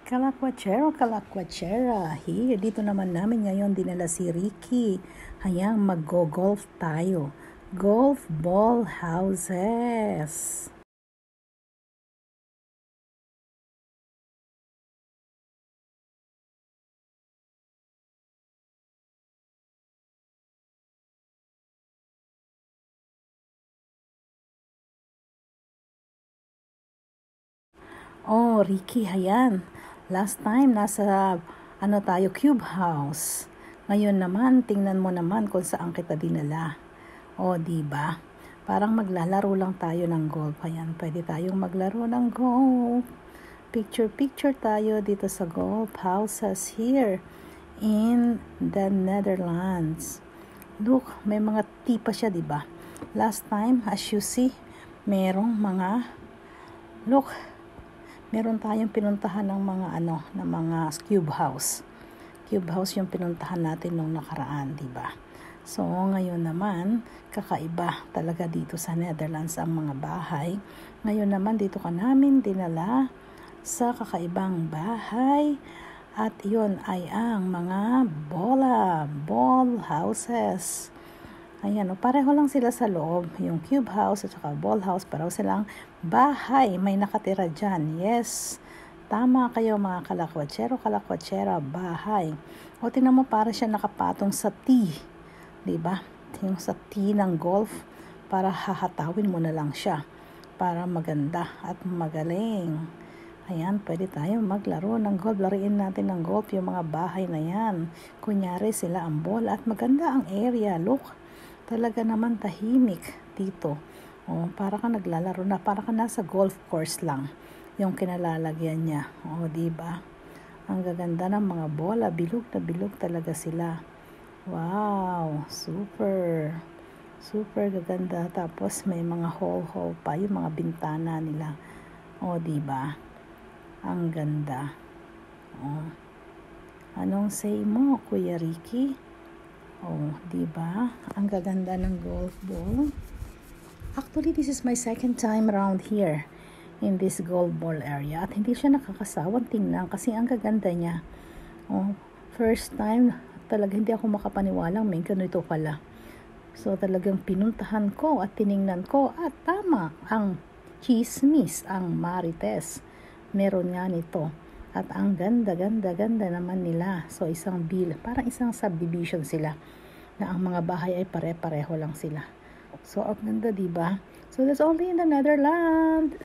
Kalakwachero, kalakwachera. Here, dito naman namin ngayon dinala si Ricky. Hayang mag-golf tayo. Golf ball houses. Oh, Ricky, hayan. Last time, nasa tayo, Cube House. Ngayon naman, tingnan mo naman kung saan kita dinala. Oh, diba? Parang maglalaro lang tayo ng golf. Ayan, pwede tayong maglaro ng golf. Picture tayo dito sa golf houses here in the Netherlands. Look, may mga tipa siya, diba? Last time, as you see, merong mga, look, meron tayong pinuntahan ng mga cube house. Cube house yung pinuntahan natin nung nakaraan, di ba? So, ngayon naman, kakaiba talaga dito sa Netherlands ang mga bahay. Ngayon naman, dito ka namin dinala sa kakaibang bahay. At yun ay ang mga ball houses. Ayan, pareho lang sila sa loob. Yung cube house at saka ball house, pareho silang bahay. May nakatira dyan. Yes, tama kayo mga kalakwachero, bahay. O, tingnan mo, para siya nakapatong sa T. Diba? Yung sa T ng golf, para hahatawin mo na lang siya. Para maganda at magaling. Ayan, pwede tayo maglaro ng golf. Laruin natin ng golf yung mga bahay na yan. Kunyari sila ang ball at maganda ang area. Look, talaga naman tahimik dito. O, para ka naglalaro na, para ka nasa golf course lang yung kinalalagyan niya. O, diba? Ang gaganda ng mga bola. Bilog na bilog talaga sila. Wow, super gaganda. Tapos may mga hole pa, yung mga bintana nila. O, diba? Ang ganda. O, anong say mo, Kuya Ricky? Oh, diba? Ang gaganda ng golf ball. Actually, this is my second time around here in this golf ball area. At hindi siya nakakasawang tingnan kasi ang gaganda niya. Oh, first time, talaga hindi ako makapaniwalang may ganito pala. So, talagang pinuntahan ko at tiningnan ko at tama, ang chismis, ang marites. Meron nga nito. At ang ganda naman nila. So, isang parang isang subdivision sila na ang mga bahay ay pare-pareho lang sila. So, ang ganda, diba? So, that's only in the Netherlands.